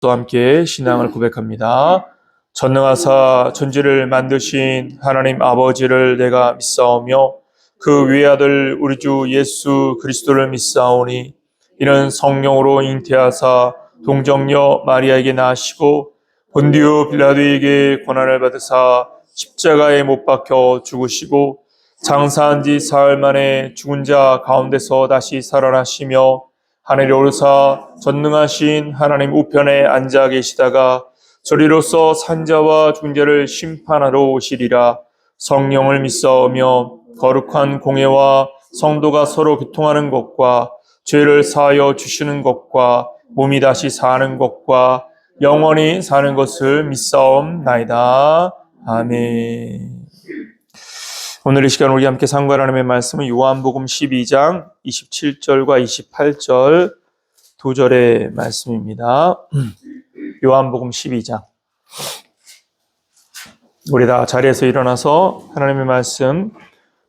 또 함께 신앙을 고백합니다. 전능하사 천지를 만드신 하나님 아버지를 내가 믿사오며 그 외아들 우리 주 예수 그리스도를 믿사오니 이는 성령으로 잉태하사 동정녀 마리아에게 나시고 본디오 빌라도에게 고난을 받으사 십자가에 못 박혀 죽으시고 장사한 지 사흘 만에 죽은 자 가운데서 다시 살아나시며 하늘에 오르사 전능하신 하나님 우편에 앉아 계시다가 저리로서 산자와 죽은 자를 심판하러 오시리라. 성령을 믿사오며 거룩한 공예와 성도가 서로 교통하는 것과 죄를 사하여 주시는 것과 몸이 다시 사는 것과 영원히 사는 것을 믿사옵나이다. 아멘. 오늘 이 시간 우리 함께 상고할 하나님의 말씀은 요한복음 12장 27절과 28절 두 절의 말씀입니다. 요한복음 12장. 우리 다 자리에서 일어나서 하나님의 말씀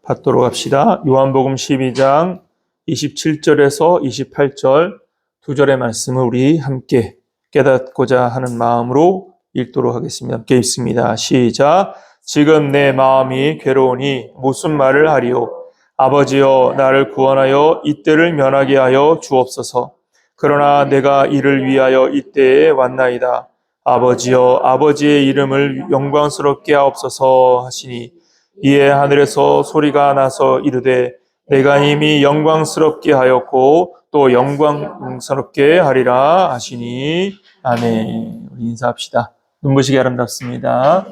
받도록 합시다. 요한복음 12장 27절에서 28절 두 절의 말씀을 우리 함께 깨닫고자 하는 마음으로 읽도록 하겠습니다. 함께 읽습니다. 시작. 지금 내 마음이 괴로우니 무슨 말을 하리요? 아버지여 나를 구원하여 이때를 면하게 하여 주옵소서. 그러나 내가 이를 위하여 이때에 왔나이다. 아버지여 아버지의 이름을 영광스럽게 하옵소서 하시니 이에 하늘에서 소리가 나서 이르되 내가 이미 영광스럽게 하였고 또 영광스럽게 하리라 하시니 아멘. 우리 인사합시다. 눈부시게 아름답습니다.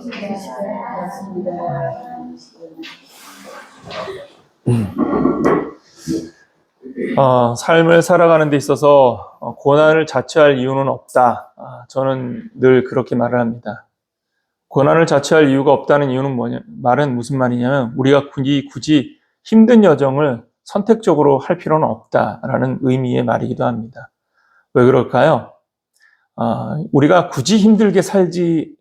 삶을 살아가는 데 있어서 고난을 자처할 이유는 없다. 저는 늘 그렇게 말을 합니다. 고난을 자처할 이유가 없다는 이유는 말은 무슨 말이냐면 우리가 굳이 힘든 여정을 선택적으로 할 필요는 없다라는 의미의 말이기도 합니다. 왜 그럴까요? 우리가 굳이 힘들게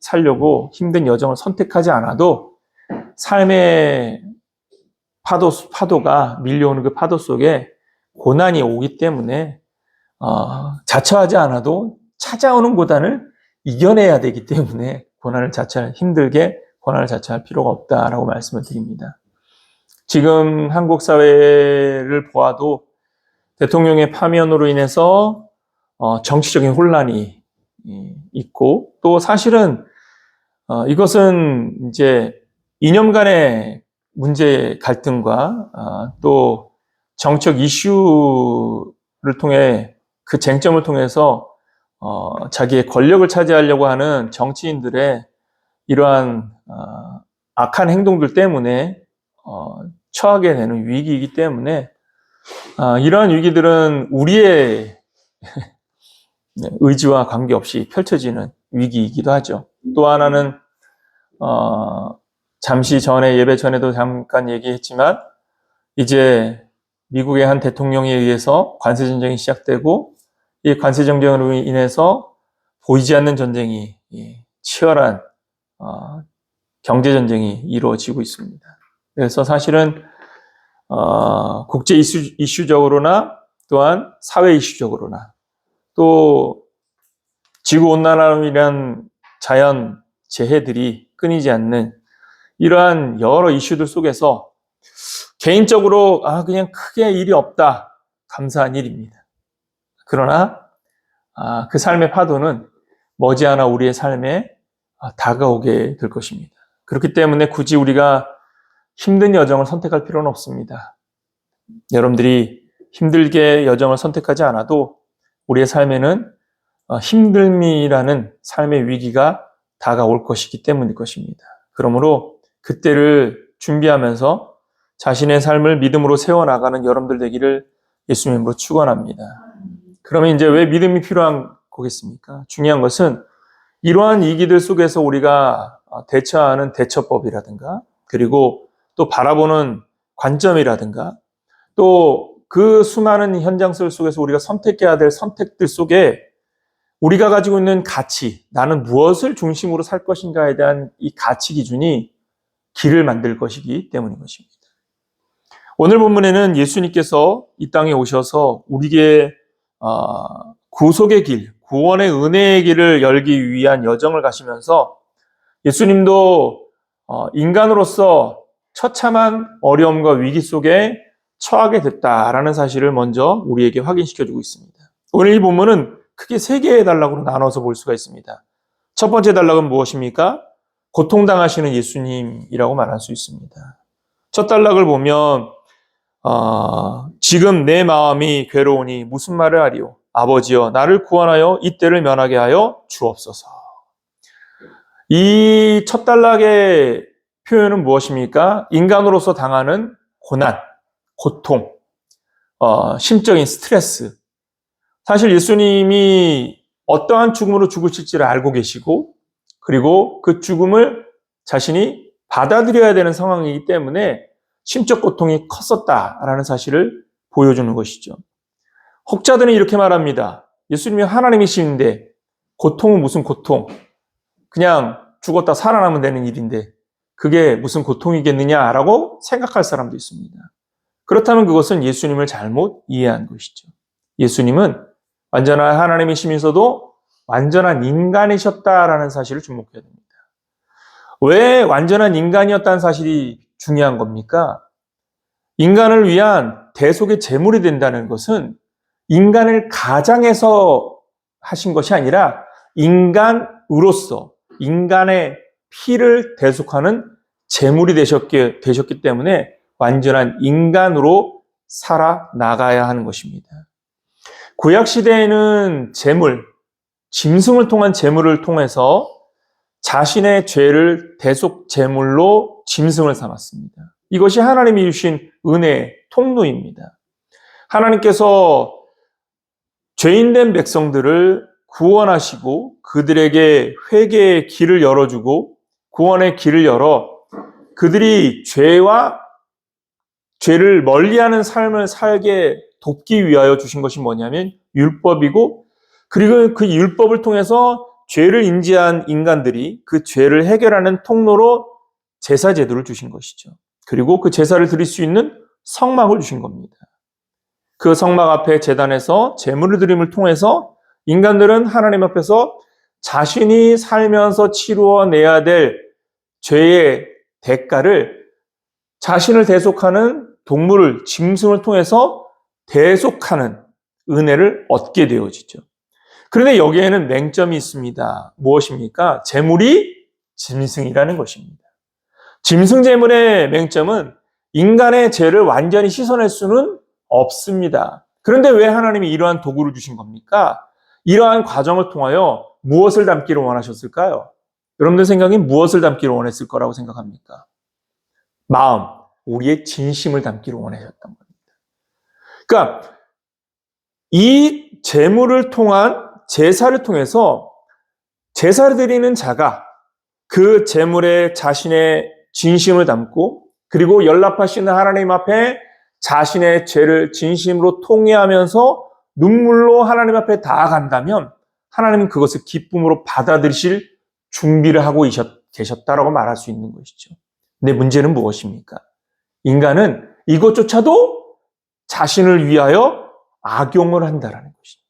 살려고 힘든 여정을 선택하지 않아도 삶의 파도가 밀려오는 그 파도 속에 고난이 오기 때문에 자처하지 않아도 찾아오는 고난을 이겨내야 되기 때문에 힘들게 고난을 자처할 필요가 없다라고 말씀을 드립니다. 지금 한국 사회를 보아도 대통령의 파면으로 인해서 정치적인 혼란이 있고 또 사실은 이것은 이제 이념 간의 문제 갈등과 또 정책 이슈를 통해 그 쟁점을 통해서 자기의 권력을 차지하려고 하는 정치인들의 이러한 악한 행동들 때문에 처하게 되는 위기이기 때문에 이러한 위기들은 우리의 의지와 관계없이 펼쳐지는 위기이기도 하죠. 또 하나는 잠시 전에 예배 전에도 잠깐 얘기했지만 이제 미국의 한 대통령에 의해서 관세 전쟁이 시작되고 이 관세 전쟁으로 인해서 보이지 않는 전쟁이 치열한 경제 전쟁이 이루어지고 있습니다. 그래서 사실은 국제 이슈적으로나 또한 사회 이슈적으로나 또 지구온난화로 자연 재해들이 끊이지 않는 이러한 여러 이슈들 속에서 개인적으로 그냥 크게 일이 없다. 감사한 일입니다. 그러나 그 삶의 파도는 머지않아 우리의 삶에 다가오게 될 것입니다. 그렇기 때문에 굳이 우리가 힘든 여정을 선택할 필요는 없습니다. 여러분들이 힘들게 여정을 선택하지 않아도 우리의 삶에는 힘듦이라는 삶의 위기가 다가올 것이기 때문일 것입니다. 그러므로 그때를 준비하면서 자신의 삶을 믿음으로 세워나가는 여러분들 되기를 예수님으로 축원합니다. 그러면 이제 왜 믿음이 필요한 거겠습니까? 중요한 것은 이러한 위기들 속에서 우리가 대처하는 대처법이라든가 그리고 또 바라보는 관점이라든가 또 그 수많은 현장들 속에서 우리가 선택해야 될 선택들 속에 우리가 가지고 있는 가치, 나는 무엇을 중심으로 살 것인가에 대한 이 가치 기준이 길을 만들 것이기 때문인 것입니다. 오늘 본문에는 예수님께서 이 땅에 오셔서 우리에게 구속의 길, 구원의 은혜의 길을 열기 위한 여정을 가시면서 예수님도 인간으로서 처참한 어려움과 위기 속에 처하게 됐다라는 사실을 먼저 우리에게 확인시켜주고 있습니다. 오늘 이 본문은 크게 세 개의 단락으로 나눠서 볼 수가 있습니다. 첫 번째 단락은 무엇입니까? 고통당하시는 예수님이라고 말할 수 있습니다. 첫 단락을 보면 지금 내 마음이 괴로우니 무슨 말을 하리요? 아버지여 나를 구원하여 이 때를 면하게 하여 주옵소서. 이 첫 단락의 표현은 무엇입니까? 인간으로서 당하는 고난, 고통, 심적인 스트레스. 사실 예수님이 어떠한 죽음으로 죽으실지를 알고 계시고 그리고 그 죽음을 자신이 받아들여야 되는 상황이기 때문에 심적 고통이 컸었다라는 사실을 보여주는 것이죠. 혹자들은 이렇게 말합니다. 예수님이 하나님이시는데 고통은 무슨 고통? 그냥 죽었다 살아나면 되는 일인데 그게 무슨 고통이겠느냐라고 생각할 사람도 있습니다. 그렇다면 그것은 예수님을 잘못 이해한 것이죠. 예수님은 완전한 하나님이시면서도 완전한 인간이셨다라는 사실을 주목해야 됩니다. 왜 완전한 인간이었다는 사실이 중요한 겁니까? 인간을 위한 대속의 제물이 된다는 것은 인간을 가장해서 하신 것이 아니라 인간으로서 인간의 피를 대속하는 제물이 되셨기 때문에 완전한 인간으로 살아나가야 하는 것입니다. 구약시대에는 제물, 짐승을 통한 제물을 통해서 자신의 죄를 대속 제물로 짐승을 삼았습니다. 이것이 하나님이 주신 은혜의 통로입니다. 하나님께서 죄인된 백성들을 구원하시고 그들에게 회개의 길을 열어주고 구원의 길을 열어 그들이 죄를 멀리하는 삶을 살게 돕기 위하여 주신 것이 뭐냐면 율법이고 그리고 그 율법을 통해서 죄를 인지한 인간들이 그 죄를 해결하는 통로로 제사 제도를 주신 것이죠. 그리고 그 제사를 드릴 수 있는 성막을 주신 겁니다. 그 성막 앞에 제단에서 제물을 드림을 통해서 인간들은 하나님 앞에서 자신이 살면서 치루어내야 될 죄의 대가를 자신을 대속하는 동물을, 짐승을 통해서 대속하는 은혜를 얻게 되어지죠. 그런데 여기에는 맹점이 있습니다. 무엇입니까? 제물이 짐승이라는 것입니다. 짐승 제물의 맹점은 인간의 죄를 완전히 씻어낼 수는 없습니다. 그런데 왜 하나님이 이러한 도구를 주신 겁니까? 이러한 과정을 통하여 무엇을 담기를 원하셨을까요? 여러분들 생각엔 무엇을 담기를 원했을 거라고 생각합니까? 마음, 우리의 진심을 담기를 원하셨던 겁니다. 그러니까 이 제물을 통한 제사를 통해서 제사를 드리는 자가 그 제물에 자신의 진심을 담고 그리고 연락하시는 하나님 앞에 자신의 죄를 진심으로 통회하면서 눈물로 하나님 앞에 닿아간다면 하나님은 그것을 기쁨으로 받아들이실 준비를 하고 계셨다라고 말할 수 있는 것이죠. 근데 문제는 무엇입니까? 인간은 이것조차도 자신을 위하여 악용을 한다라는 것입니다.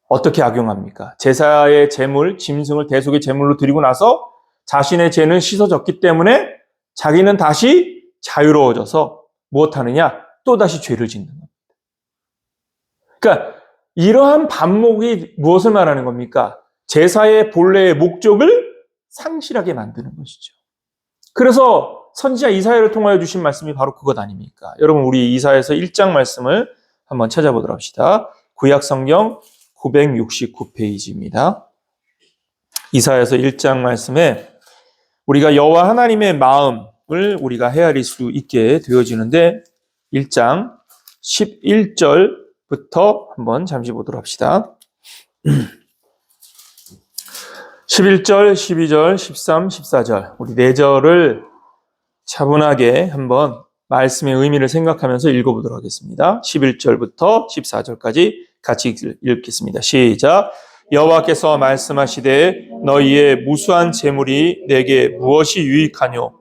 어떻게 악용합니까? 제사의 제물, 짐승을 대속의 제물로 드리고 나서 자신의 죄는 씻어졌기 때문에 자기는 다시 자유로워져서 무엇하느냐? 또다시 죄를 짓는 겁니다. 그러니까 이러한 반목이 무엇을 말하는 겁니까? 제사의 본래의 목적을 상실하게 만드는 것이죠. 그래서 선지자 이사야를 통하여 주신 말씀이 바로 그것 아닙니까? 여러분 우리 이사야서 1장 말씀을 한번 찾아보도록 합시다. 구약 성경 969페이지입니다. 이사야서 1장 말씀에 우리가 여호와 하나님의 마음을 우리가 헤아릴 수 있게 되어지는데 1장 11절부터 한번 잠시 보도록 합시다. 11절, 12절, 13, 14절 우리 4절을 차분하게 한번 말씀의 의미를 생각하면서 읽어보도록 하겠습니다. 11절부터 14절까지 같이 읽겠습니다. 시작. 여호와께서 말씀하시되 너희의 무수한 재물이 내게 무엇이 유익하뇨?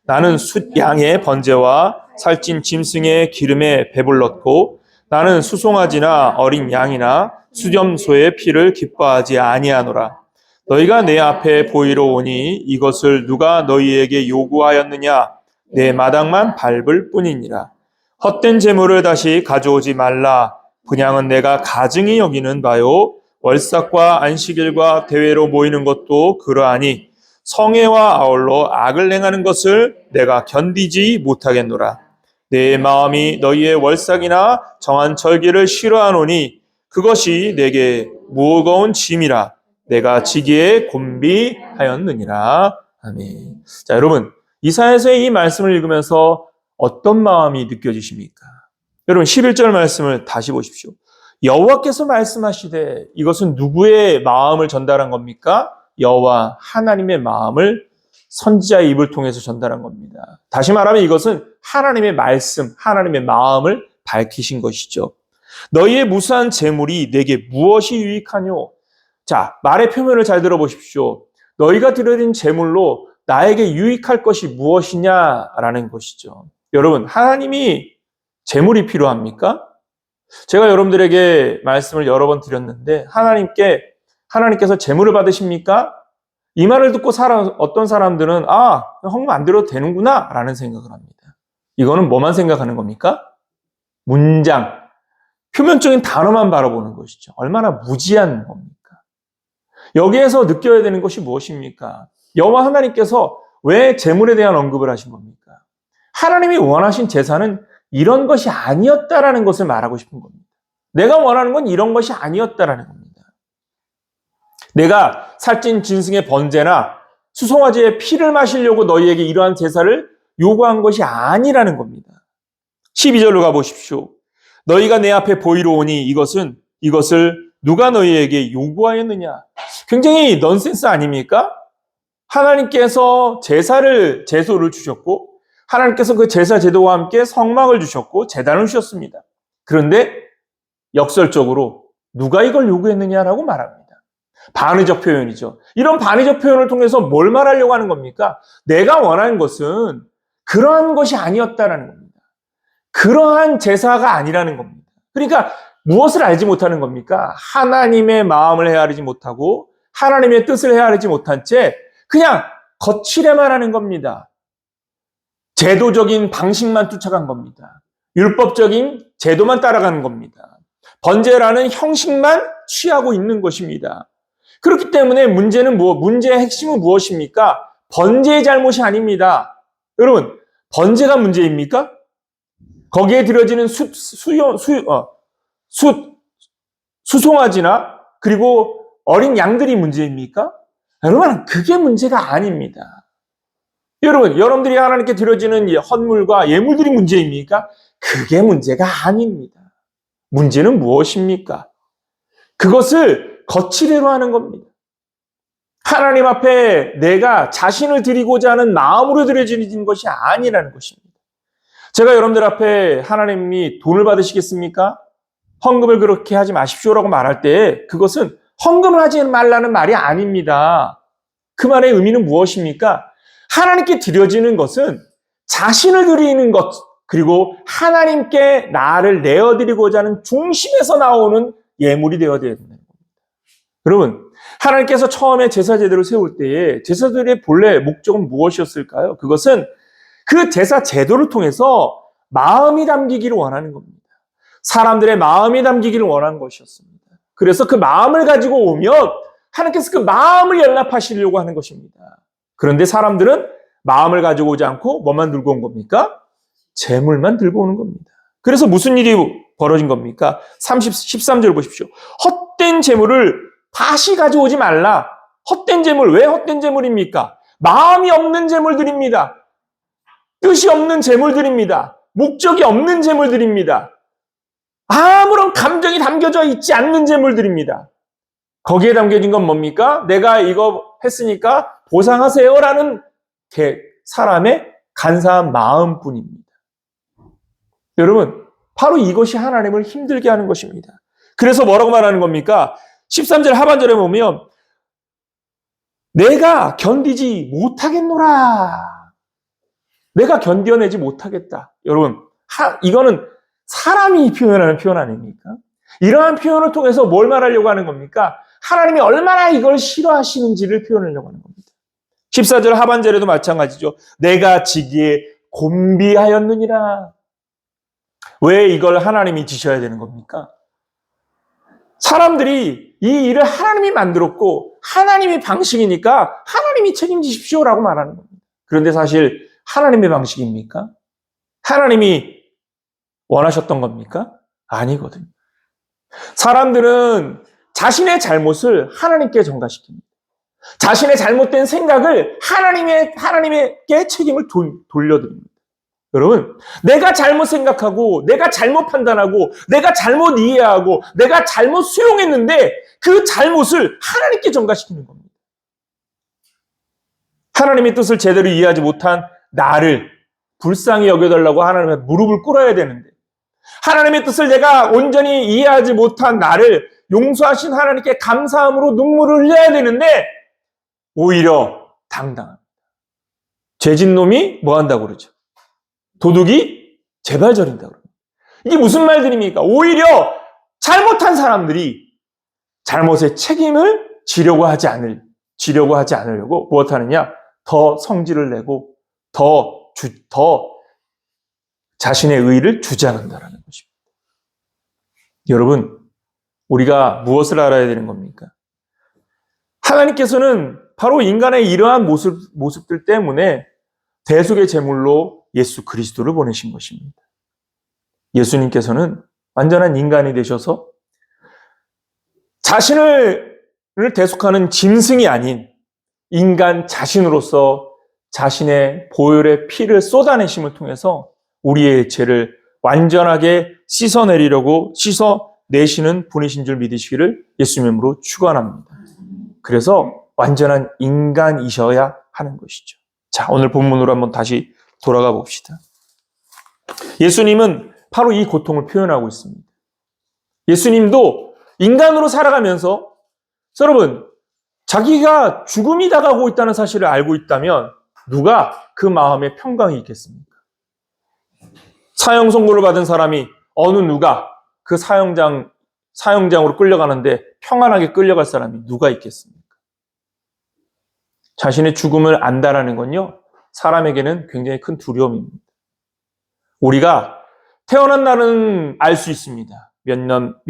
나는 숫 양의 번제와 살찐 짐승의 기름에 배불렀고 나는 수송아지나 어린 양이나 수염소의 피를 기뻐하지 아니하노라. 너희가 내 앞에 보이러 오니 이것을 누가 너희에게 요구하였느냐? 내 마당만 밟을 뿐이니라. 헛된 재물을 다시 가져오지 말라. 분향은 내가 가증히 여기는 바요. 월삭과 안식일과 대회로 모이는 것도 그러하니 성회와 아울러 악을 행하는 것을 내가 견디지 못하겠노라. 내 마음이 너희의 월삭이나 정한 절기를 싫어하노니 그것이 내게 무거운 짐이라. 내가 지기에 곤비하였느니라. 아멘. 자, 여러분, 이사야서의 이 말씀을 읽으면서 어떤 마음이 느껴지십니까? 여러분, 11절 말씀을 다시 보십시오. 여호와께서 말씀하시되 이것은 누구의 마음을 전달한 겁니까? 여호와 하나님의 마음을 선지자의 입을 통해서 전달한 겁니다. 다시 말하면 이것은 하나님의 말씀, 하나님의 마음을 밝히신 것이죠. 너희의 무수한 재물이 내게 무엇이 유익하뇨? 자, 말의 표면을 잘 들어보십시오. 너희가 드려진 재물로 나에게 유익할 것이 무엇이냐라는 것이죠. 여러분, 하나님이 재물이 필요합니까? 제가 여러분들에게 말씀을 여러 번 드렸는데 하나님께서 재물을 받으십니까? 이 말을 듣고 어떤 사람들은 헌금 안 드려도 되는구나 라는 생각을 합니다. 이거는 뭐만 생각하는 겁니까? 문장, 표면적인 단어만 바라보는 것이죠. 얼마나 무지한 겁니까? 여기에서 느껴야 되는 것이 무엇입니까? 여호와 하나님께서 왜 재물에 대한 언급을 하신 겁니까? 하나님이 원하신 제사는 이런 것이 아니었다라는 것을 말하고 싶은 겁니다. 내가 원하는 건 이런 것이 아니었다라는 겁니다. 내가 살찐 짐승의 번제나 수송아지의 피를 마시려고 너희에게 이러한 제사를 요구한 것이 아니라는 겁니다. 12절로 가보십시오. 너희가 내 앞에 보이러 오니 이것을 누가 너희에게 요구하였느냐? 굉장히 넌센스 아닙니까? 하나님께서 제소를 주셨고 하나님께서 그 제사 제도와 함께 성막을 주셨고 제단을 주셨습니다. 그런데 역설적으로 누가 이걸 요구했느냐라고 말합니다. 반의적 표현이죠. 이런 반의적 표현을 통해서 뭘 말하려고 하는 겁니까? 내가 원하는 것은 그러한 것이 아니었다라는 겁니다. 그러한 제사가 아니라는 겁니다. 그러니까 무엇을 알지 못하는 겁니까? 하나님의 마음을 헤아리지 못하고 하나님의 뜻을 헤아리지 못한 채 그냥 거칠에만 하는 겁니다. 제도적인 방식만 쫓아간 겁니다. 율법적인 제도만 따라가는 겁니다. 번제라는 형식만 취하고 있는 것입니다. 그렇기 때문에 문제의 핵심은 무엇입니까? 번제의 잘못이 아닙니다. 여러분, 번제가 문제입니까? 거기에 들여지는 수송아지나 그리고 어린 양들이 문제입니까? 여러분, 그게 문제가 아닙니다. 여러분들이 하나님께 드려지는 헌물과 예물들이 문제입니까? 그게 문제가 아닙니다. 문제는 무엇입니까? 그것을 거칠애로 하는 겁니다. 하나님 앞에 내가 자신을 드리고자 하는 마음으로 드려지는 것이 아니라는 것입니다. 제가 여러분들 앞에 하나님이 돈을 받으시겠습니까? 헌금을 그렇게 하지 마십시오라고 말할 때 그것은 헌금을 하지 말라는 말이 아닙니다. 그 말의 의미는 무엇입니까? 하나님께 드려지는 것은 자신을 드리는 것, 그리고 하나님께 나를 내어드리고자 하는 중심에서 나오는 예물이 되어야 된다는 겁니다. 여러분, 하나님께서 처음에 제사 제도를 세울 때에 제사들의 본래 목적은 무엇이었을까요? 그것은 그 제사 제도를 통해서 마음이 담기기를 원하는 겁니다. 사람들의 마음이 담기기를 원하는 것이었습니다. 그래서 그 마음을 가지고 오면 하나님께서 그 마음을 연락하시려고 하는 것입니다. 그런데 사람들은 마음을 가지고 오지 않고 뭐만 들고 온 겁니까? 재물만 들고 오는 겁니다. 그래서 무슨 일이 벌어진 겁니까? 13절 보십시오. 헛된 재물을 다시 가져오지 말라. 헛된 재물, 왜 헛된 재물입니까? 마음이 없는 재물들입니다. 뜻이 없는 재물들입니다. 목적이 없는 재물들입니다. 아무런 감정이 담겨져 있지 않는 재물들입니다. 거기에 담겨진 건 뭡니까? 내가 이거 했으니까 보상하세요라는 사람의 간사한 마음뿐입니다. 여러분, 바로 이것이 하나님을 힘들게 하는 것입니다. 그래서 뭐라고 말하는 겁니까? 13절 하반절에 보면 내가 견디지 못하겠노라. 내가 견뎌내지 못하겠다. 여러분, 이거는 사람이 표현하는 표현 아닙니까? 이러한 표현을 통해서 뭘 말하려고 하는 겁니까? 하나님이 얼마나 이걸 싫어하시는지를 표현하려고 하는 겁니다. 14절 하반절에도 마찬가지죠. 내가 지기에 곤비하였느니라. 왜 이걸 하나님이 지셔야 되는 겁니까? 사람들이 이 일을 하나님이 만들었고 하나님의 방식이니까 하나님이 책임지십시오라고 말하는 겁니다. 그런데 사실 하나님의 방식입니까? 하나님이 원하셨던 겁니까? 아니거든요. 사람들은 자신의 잘못을 하나님께 전가시킵니다. 자신의 잘못된 생각을 하나님에게 책임을 돌려드립니다. 여러분, 내가 잘못 생각하고, 내가 잘못 판단하고, 내가 잘못 이해하고, 내가 잘못 수용했는데 그 잘못을 하나님께 전가시키는 겁니다. 하나님의 뜻을 제대로 이해하지 못한 나를 불쌍히 여겨달라고 하나님의 무릎을 꿇어야 되는데, 하나님의 뜻을 내가 온전히 이해하지 못한 나를 용서하신 하나님께 감사함으로 눈물을 흘려야 되는데 오히려 당당합니다. 죄진 놈이 뭐 한다고 그러죠? 도둑이 제발 저린다고 그럽니다. 이게 무슨 말들입니까? 오히려 잘못한 사람들이 잘못의 책임을 지려고 하지 않으려고 무엇하느냐? 더 성질을 내고 더 자신의 의의를 주장한다라는 것입니다. 여러분, 우리가 무엇을 알아야 되는 겁니까? 하나님께서는 바로 인간의 이러한 모습들 때문에 대속의 제물로 예수 그리스도를 보내신 것입니다. 예수님께서는 완전한 인간이 되셔서 자신을 대속하는 짐승이 아닌 인간 자신으로서 자신의 보혈의 피를 쏟아내심을 통해서 우리의 죄를 완전하게 씻어내시는 분이신 줄 믿으시기를 예수님으로 축원합니다. 그래서 완전한 인간이셔야 하는 것이죠. 자, 오늘 본문으로 한번 다시 돌아가 봅시다. 예수님은 바로 이 고통을 표현하고 있습니다. 예수님도 인간으로 살아가면서 여러분, 자기가 죽음이 다가오고 있다는 사실을 알고 있다면 누가 그 마음에 평강이 있겠습니까? 사형 선고를 받은 사람이 어느 누가 그 사형장으로 끌려가는데 평안하게 끌려갈 사람이 누가 있겠습니까? 자신의 죽음을 안다라는 건요, 사람에게는 굉장히 큰 두려움입니다. 우리가 태어난 날은 알 수 있습니다. 몇 년,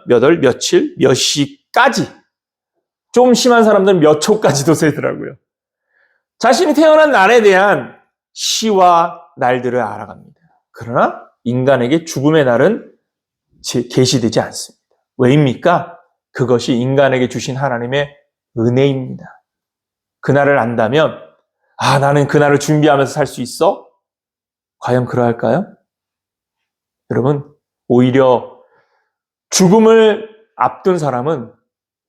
몇 월, 며칠, 몇 시까지. 좀 심한 사람들은 몇 초까지도 세더라고요. 자신이 태어난 날에 대한 시와 날들을 알아갑니다. 그러나 인간에게 죽음의 날은 계시되지 않습니다. 왜입니까? 그것이 인간에게 주신 하나님의 은혜입니다. 그날을 안다면 나는 그날을 준비하면서 살 수 있어? 과연 그러할까요? 여러분, 오히려 죽음을 앞둔 사람은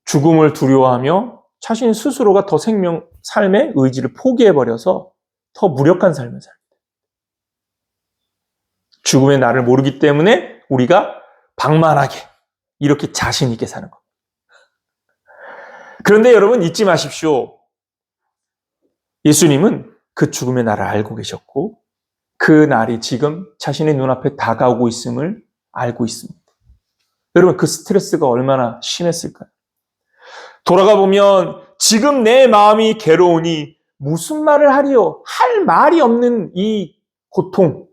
죽음을 두려워하며 자신 스스로가 더 삶의 의지를 포기해버려서 더 무력한 삶을 삽니다. 죽음의 날을 모르기 때문에 우리가 방만하게 이렇게 자신 있게 사는 겁니다. 그런데 여러분 잊지 마십시오. 예수님은 그 죽음의 날을 알고 계셨고 그 날이 지금 자신의 눈앞에 다가오고 있음을 알고 있습니다. 여러분 그 스트레스가 얼마나 심했을까요? 돌아가 보면 지금 내 마음이 괴로우니 무슨 말을 하리요? 할 말이 없는 이 고통.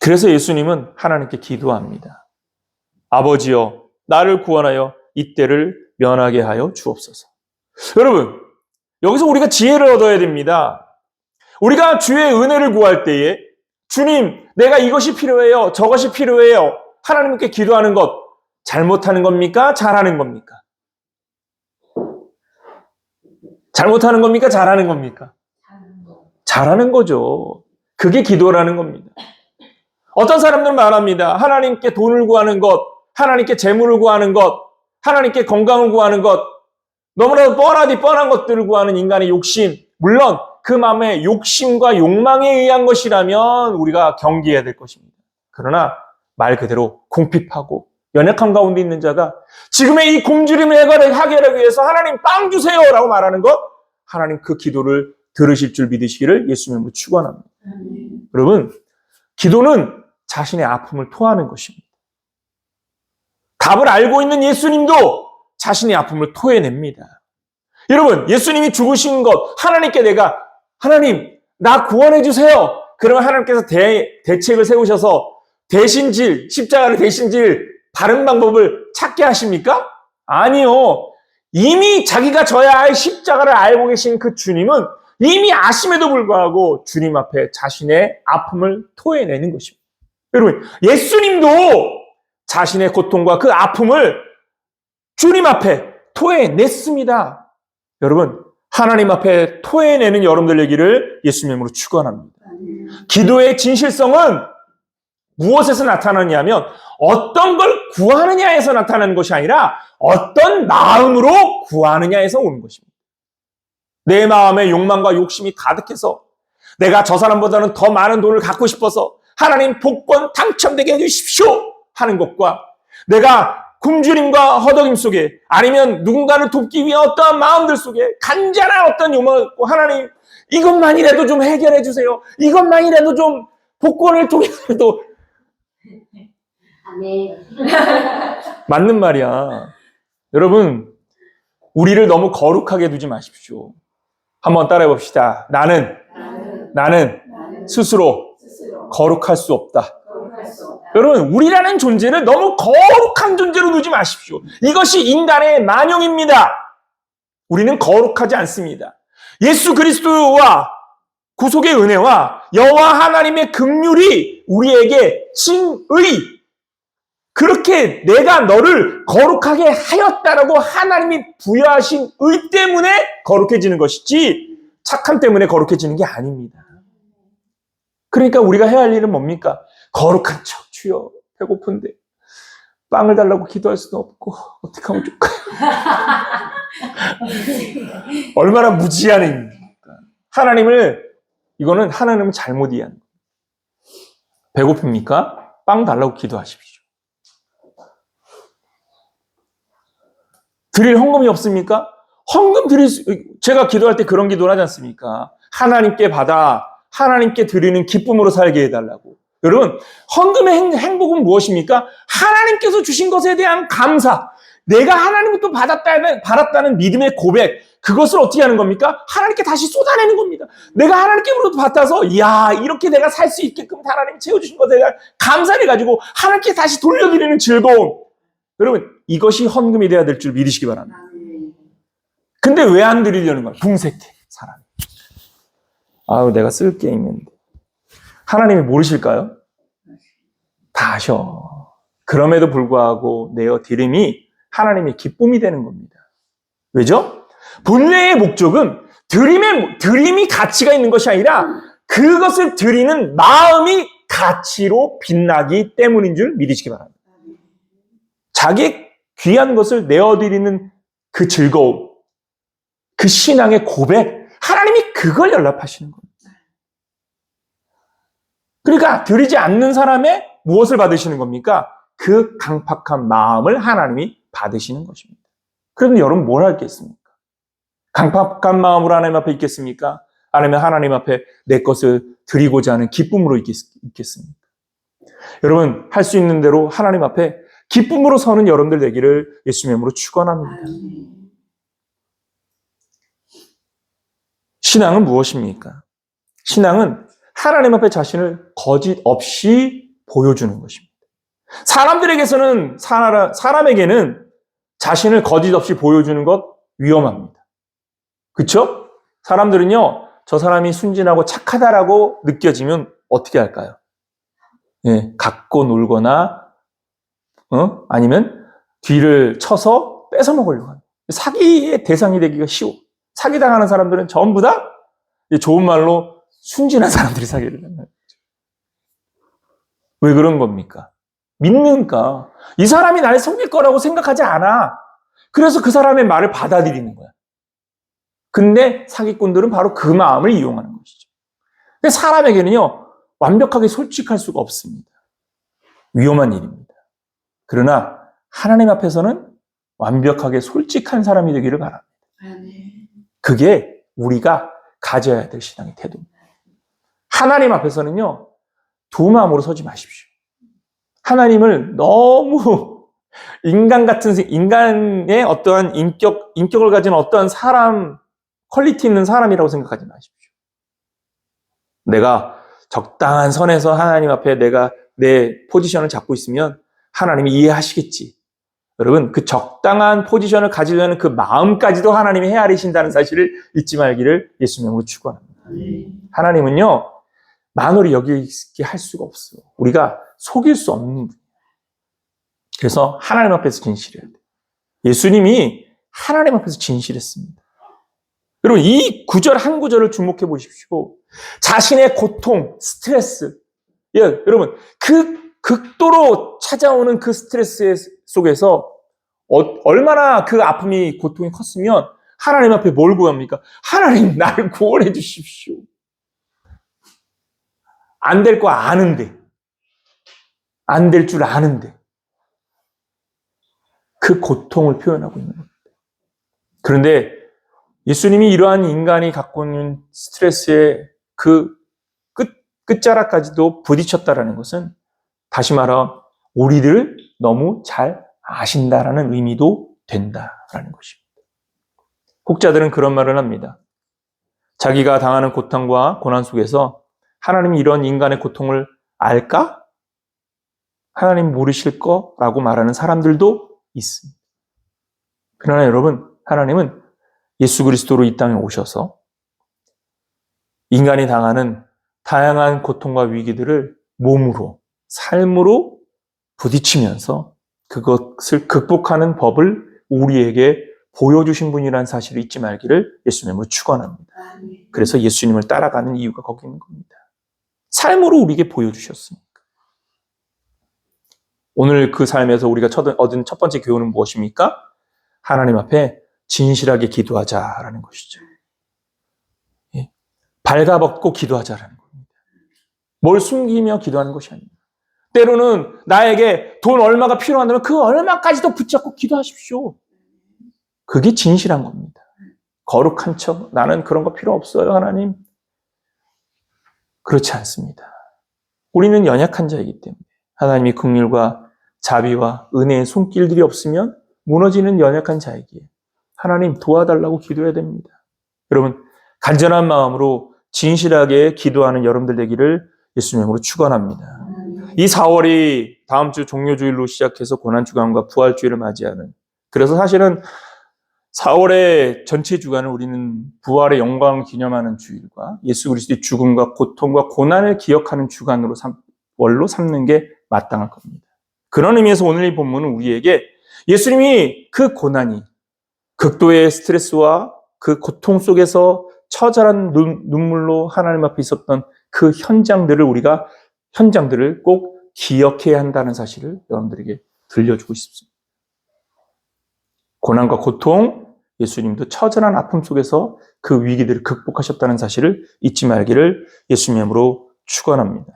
그래서 예수님은 하나님께 기도합니다. 아버지여, 나를 구원하여 이때를 면하게 하여 주옵소서. 여러분, 여기서 우리가 지혜를 얻어야 됩니다. 우리가 주의 은혜를 구할 때에 주님, 내가 이것이 필요해요. 저것이 필요해요. 하나님께 기도하는 것 잘못하는 겁니까? 잘하는 겁니까? 잘못하는 겁니까? 잘하는 겁니까? 잘하는 거죠. 그게 기도라는 겁니다. 어떤 사람들은 말합니다. 하나님께 돈을 구하는 것, 하나님께 재물을 구하는 것, 하나님께 건강을 구하는 것, 너무나도 뻔한 것들을 구하는 인간의 욕심, 물론 그 마음의 욕심과 욕망에 의한 것이라면 우리가 경계해야 될 것입니다. 그러나 말 그대로 궁핍하고 연약함 가운데 있는 자가 지금의 이 굶주림을 해결하기 위해서 하나님 빵 주세요 라고 말하는 것, 하나님 그 기도를 들으실 줄 믿으시기를 예수님으로 축원합니다. 여러분, 기도는 자신의 아픔을 토하는 것입니다. 답을 알고 있는 예수님도 자신의 아픔을 토해냅니다. 여러분, 예수님이 죽으신 것, 하나님께 하나님, 나 구원해 주세요. 그러면 하나님께서 대책을 세우셔서 십자가를 대신질 바른 방법을 찾게 하십니까? 아니요. 이미 자기가 져야 할 십자가를 알고 계신 그 주님은 이미 아심에도 불구하고 주님 앞에 자신의 아픔을 토해내는 것입니다. 여러분, 예수님도 자신의 고통과 그 아픔을 주님 앞에 토해냈습니다. 여러분, 하나님 앞에 토해내는 여러분들 되기를 예수님으로 축원합니다. 기도의 진실성은 무엇에서 나타나냐면 어떤 걸 구하느냐에서 나타나는 것이 아니라 어떤 마음으로 구하느냐에서 오는 것입니다. 내 마음에 욕망과 욕심이 가득해서 내가 저 사람보다는 더 많은 돈을 갖고 싶어서 하나님 복권 당첨되게 해주십시오 하는 것과 내가 굶주림과 허덕임 속에 아니면 누군가를 돕기 위한 어떠한 마음들 속에 간절한 어떤 욕망을 갖고 하나님 이것만이라도 좀 해결해 주세요. 이것만이라도 좀 복권을 통해서도 맞는 말이야. 여러분, 우리를 너무 거룩하게 두지 마십시오. 한번 따라해 봅시다. 나는 스스로 거룩할 수 없다. 여러분, 우리라는 존재를 너무 거룩한 존재로 두지 마십시오. 이것이 인간의 만용입니다. 우리는 거룩하지 않습니다. 예수 그리스도와 구속의 은혜와 여호와 하나님의 긍휼이 우리에게 칭의, 그렇게 내가 너를 거룩하게 하였다라고 하나님이 부여하신 의 때문에 거룩해지는 것이지 착함 때문에 거룩해지는 게 아닙니다. 그러니까 우리가 해야 할 일은 뭡니까? 거룩한 척, 주여 배고픈데 빵을 달라고 기도할 수도 없고 어떻게 하면 좋을까요? 얼마나 무지한 행위입니까? 이거는 하나님을 잘못 이해하는 거예요. 배고픕니까? 빵 달라고 기도하십시오. 드릴 헌금이 없습니까? 제가 기도할 때 그런 기도를 하지 않습니까? 하나님께 받아 하나님께 드리는 기쁨으로 살게 해달라고. 여러분, 헌금의 행복은 무엇입니까? 하나님께서 주신 것에 대한 감사. 내가 하나님부터 받았다는 믿음의 고백. 그것을 어떻게 하는 겁니까? 하나님께 다시 쏟아내는 겁니다. 내가 하나님께로부터 받아서, 이렇게 내가 살 수 있게끔 하나님이 채워주신 것에 대한 감사를 가지고 하나님께 다시 돌려드리는 즐거움. 여러분, 이것이 헌금이 돼야 될 줄 믿으시기 바랍니다. 근데 왜 안 드리려는 거야? 궁색해, 사람이. 내가 쓸 게 있는데. 하나님이 모르실까요? 다 아셔. 그럼에도 불구하고 내어 드림이 하나님의 기쁨이 되는 겁니다. 왜죠? 본래의 목적은 드림이 가치가 있는 것이 아니라 그것을 드리는 마음이 가치로 빛나기 때문인 줄 믿으시기 바랍니다. 자기 귀한 것을 내어드리는 그 즐거움, 그 신앙의 고백, 하나님이 그걸 연락하시는 겁니다. 그러니까 드리지 않는 사람의 무엇을 받으시는 겁니까? 그 강팍한 마음을 하나님이 받으시는 것입니다. 그러면 여러분 뭘 하겠습니까? 강팍한 마음으로 하나님 앞에 있겠습니까? 아니면 하나님 앞에 내 것을 드리고자 하는 기쁨으로 있겠습니까? 여러분, 할 수 있는 대로 하나님 앞에 기쁨으로 서는 여러분들 되기를 예수님의 이름으로 축원합니다. 신앙은 무엇입니까? 신앙은 하나님 앞에 자신을 거짓 없이 보여주는 것입니다. 사람에게는 자신을 거짓 없이 보여주는 것 위험합니다. 그렇죠? 사람들은요, 저 사람이 순진하고 착하다라고 느껴지면 어떻게 할까요? 갖고 놀거나, 아니면 뒤를 쳐서 뺏어 먹으려고 합니다. 사기의 대상이 되기가 쉬워. 사기당하는 사람들은 전부 다 좋은 말로 순진한 사람들이 사기를 당하는 거죠. 왜 그런 겁니까? 믿는가? 이 사람이 나를 속일 거라고 생각하지 않아. 그래서 그 사람의 말을 받아들이는 거야. 근데 사기꾼들은 바로 그 마음을 이용하는 것이죠. 근데 사람에게는요, 완벽하게 솔직할 수가 없습니다. 위험한 일입니다. 그러나 하나님 앞에서는 완벽하게 솔직한 사람이 되기를 바랍니다. 그게 우리가 가져야 될 신앙의 태도입니다. 하나님 앞에서는요, 두 마음으로 서지 마십시오. 하나님을 너무 인간의 어떠한 인격을 가진 어떠한 사람, 퀄리티 있는 사람이라고 생각하지 마십시오. 내가 적당한 선에서 하나님 앞에 내가 내 포지션을 잡고 있으면 하나님이 이해하시겠지. 여러분, 그 적당한 포지션을 가지려는 그 마음까지도 하나님이 헤아리신다는 사실을 잊지 말기를 예수 이름으로 축원합니다. 하나님은요, 만홀히 여기게 할 수가 없어요. 우리가 속일 수 없는 분이에요. 그래서 하나님 앞에서 진실해야 돼요. 예수님이 하나님 앞에서 진실했습니다. 여러분, 이 구절 한 구절을 주목해 보십시오. 자신의 고통, 스트레스. 예, 여러분, 그 극도로 찾아오는 그 스트레스 속에서 얼마나 그 아픔이, 고통이 컸으면 하나님 앞에 뭘 구합니까? 하나님, 나를 구원해 주십시오. 안 될 거 아는데, 안 될 줄 아는데 그 고통을 표현하고 있는 겁니다. 그런데 예수님이 이러한 인간이 갖고 있는 스트레스의 그 끝자락까지도 부딪혔다라는 것은 다시 말하면 우리를 너무 잘 아신다라는 의미도 된다라는 것입니다. 혹자들은 그런 말을 합니다. 자기가 당하는 고통과 고난 속에서 하나님이 이런 인간의 고통을 알까? 하나님 모르실 거라고 말하는 사람들도 있습니다. 그러나 여러분, 하나님은 예수 그리스도로 이 땅에 오셔서 인간이 당하는 다양한 고통과 위기들을 몸으로, 삶으로 부딪히면서 그것을 극복하는 법을 우리에게 보여주신 분이라는 사실을 잊지 말기를 예수님을 축원합니다. 그래서 예수님을 따라가는 이유가 거기 있는 겁니다. 삶으로 우리에게 보여주셨으니까. 오늘 그 삶에서 우리가 얻은 첫 번째 교훈은 무엇입니까? 하나님 앞에 진실하게 기도하자라는 것이죠. 예. 발가벗고 기도하자라는 겁니다. 뭘 숨기며 기도하는 것이 아닙니다. 때로는 나에게 돈 얼마가 필요한다면 그 얼마까지도 붙잡고 기도하십시오. 그게 진실한 겁니다. 거룩한 척, 나는 그런 거 필요 없어요, 하나님. 그렇지 않습니다. 우리는 연약한 자이기 때문에 하나님이 긍휼과 자비와 은혜의 손길들이 없으면 무너지는 연약한 자이기에 하나님 도와달라고 기도해야 됩니다. 여러분, 간절한 마음으로 진실하게 기도하는 여러분들 되기를 예수님의 이름으로 축원합니다. 이 4월이 다음 주 종료주일로 시작해서 고난주간과 부활주일을 맞이하는, 그래서 사실은 4월의 전체 주간을 우리는 부활의 영광을 기념하는 주일과 예수 그리스도의 죽음과 고통과 고난을 기억하는 주간으로 월로 삼는 게 마땅할 겁니다. 그런 의미에서 오늘 이 본문은 우리에게 예수님이 그 고난이, 극도의 스트레스와 그 고통 속에서 처절한 눈물로 하나님 앞에 있었던 그 현장들을 꼭 기억해야 한다는 사실을 여러분들에게 들려주고 싶습니다. 고난과 고통, 예수님도 처절한 아픔 속에서 그 위기들을 극복하셨다는 사실을 잊지 말기를 예수님의 이름으로 축원합니다.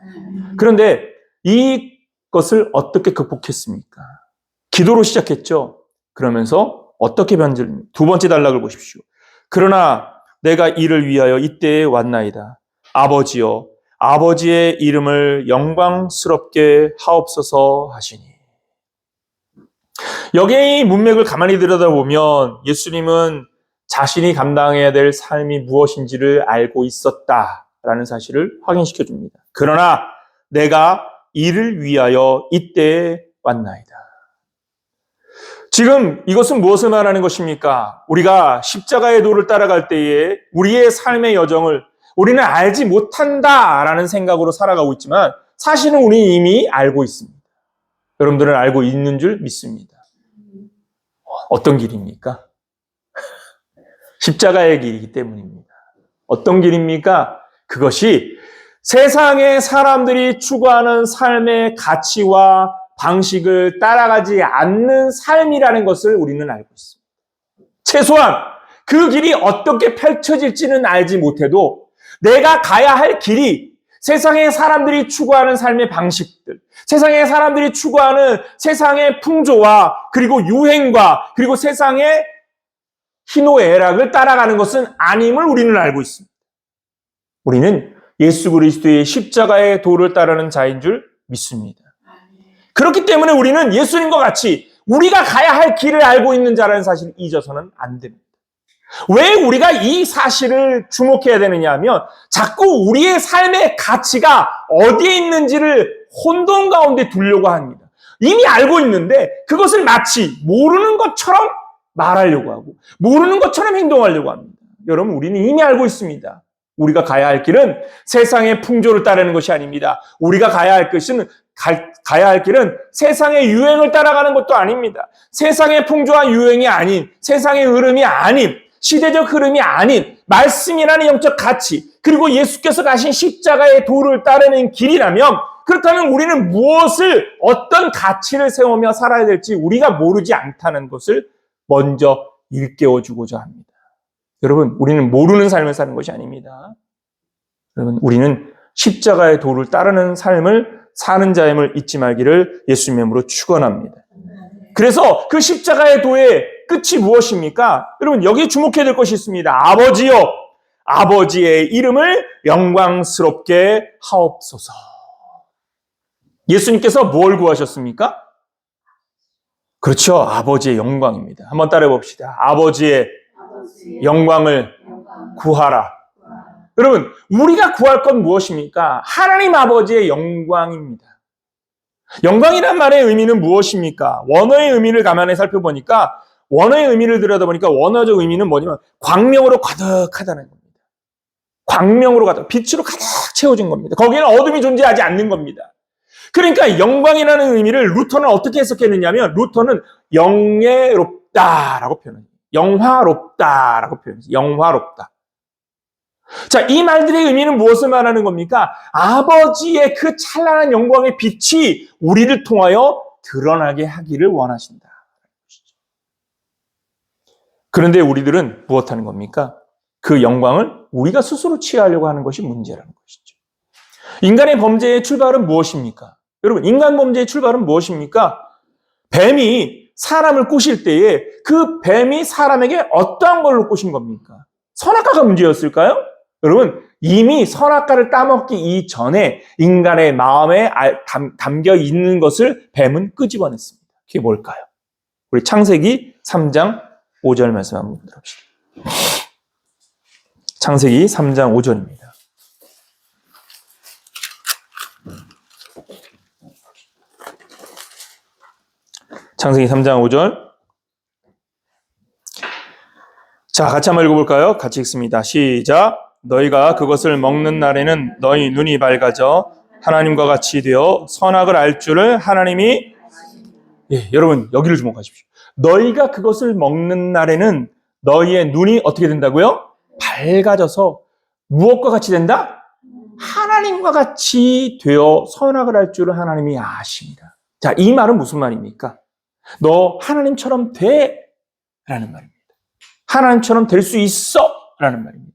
그런데 이것을 어떻게 극복했습니까? 기도로 시작했죠. 그러면서 어떻게 두 번째 단락을 보십시오. 그러나 내가 이를 위하여 이때에 왔나이다. 아버지여, 아버지의 이름을 영광스럽게 하옵소서 하시니. 여기에 이 문맥을 가만히 들여다보면 예수님은 자신이 감당해야 될 삶이 무엇인지를 알고 있었다라는 사실을 확인시켜 줍니다. 그러나 내가 이를 위하여 이때에 왔나이다. 지금 이것은 무엇을 말하는 것입니까? 우리가 십자가의 도를 따라갈 때에 우리의 삶의 여정을 우리는 알지 못한다라는 생각으로 살아가고 있지만 사실은 우리는 이미 알고 있습니다. 여러분들은 알고 있는 줄 믿습니다. 어떤 길입니까? 십자가의 길이기 때문입니다. 어떤 길입니까? 그것이 세상의 사람들이 추구하는 삶의 가치와 방식을 따라가지 않는 삶이라는 것을 우리는 알고 있습니다. 최소한 그 길이 어떻게 펼쳐질지는 알지 못해도 내가 가야 할 길이 세상의 사람들이 추구하는 삶의 방식들, 세상의 사람들이 추구하는 세상의 풍조와 그리고 유행과 그리고 세상의 희노애락을 따라가는 것은 아님을 우리는 알고 있습니다. 우리는 예수 그리스도의 십자가의 도를 따르는 자인 줄 믿습니다. 그렇기 때문에 우리는 예수님과 같이 우리가 가야 할 길을 알고 있는 자라는 사실을 잊어서는 안 됩니다. 왜 우리가 이 사실을 주목해야 되느냐 하면 자꾸 우리의 삶의 가치가 어디에 있는지를 혼돈 가운데 두려고 합니다. 이미 알고 있는데 그것을 마치 모르는 것처럼 말하려고 하고 모르는 것처럼 행동하려고 합니다. 여러분, 우리는 이미 알고 있습니다. 우리가 가야 할 길은 세상의 풍조를 따르는 것이 아닙니다. 우리가 가야 할 길은 세상의 유행을 따라가는 것도 아닙니다. 세상의 풍조와 유행이 아닌, 세상의 흐름이 아닌, 시대적 흐름이 아닌 말씀이라는 영적 가치, 그리고 예수께서 가신 십자가의 도를 따르는 길이라면, 그렇다면 우리는 무엇을, 어떤 가치를 세우며 살아야 될지 우리가 모르지 않다는 것을 먼저 일깨워주고자 합니다. 여러분, 우리는 모르는 삶을 사는 것이 아닙니다. 여러분, 우리는 십자가의 도를 따르는 삶을 사는 자임을 잊지 말기를 예수님의 이름으로 축원합니다. 그래서 그 십자가의 도의 끝이 무엇입니까? 여러분, 여기에 주목해야 될 것이 있습니다. 아버지여, 아버지의 이름을 영광스럽게 하옵소서. 예수님께서 뭘 구하셨습니까? 그렇죠. 아버지의 영광입니다. 한번 따라해 봅시다. 아버지의 영광을 구하라. 여러분, 우리가 구할 건 무엇입니까? 하나님 아버지의 영광입니다. 영광이란 말의 의미는 무엇입니까? 원어의 의미를 가만히 살펴보니까, 원어의 의미를 들여다보니까 원어적 의미는 뭐냐면 광명으로 가득하다는 겁니다. 광명으로 가득, 빛으로 가득 채워진 겁니다. 거기에는 어둠이 존재하지 않는 겁니다. 그러니까 영광이라는 의미를 루터는 어떻게 해석했느냐면, 루터는 영예롭다라고 표현해요. 영화롭다라고 표현해요. 영화롭다. 자, 이 말들의 의미는 무엇을 말하는 겁니까? 아버지의 그 찬란한 영광의 빛이 우리를 통하여 드러나게 하기를 원하신다. 그런데 우리들은 무엇하는 겁니까? 그 영광을 우리가 스스로 취하려고 하는 것이 문제라는 것이죠. 인간의 범죄의 출발은 무엇입니까? 여러분, 인간 범죄의 출발은 무엇입니까? 뱀이 사람을 꼬실 때에 그 뱀이 사람에게 어떠한 걸로 꼬신 겁니까? 선악과가 문제였을까요? 여러분, 이미 선악과를 따먹기 이전에 인간의 마음에 담겨 있는 것을 뱀은 끄집어냈습니다. 그게 뭘까요? 우리 창세기 3장 5절 말씀 한번 보도록 합시다. 창세기 3장 5절입니다. 창세기 3장 5절. 자, 같이 한번 읽어볼까요? 같이 읽습니다. 시작. 너희가 그것을 먹는 날에는 너희 눈이 밝아져 하나님과 같이 되어 선악을 알 줄을 하나님이, 여러분 여기를 주목하십시오. 너희가 그것을 먹는 날에는 너희의 눈이 어떻게 된다고요? 밝아져서 무엇과 같이 된다? 하나님과 같이 되어 선악을 알 줄을 하나님이 아십니다. 자, 이 말은 무슨 말입니까? 너 하나님처럼 돼 라는 말입니다. 하나님처럼 될 수 있어 라는 말입니다.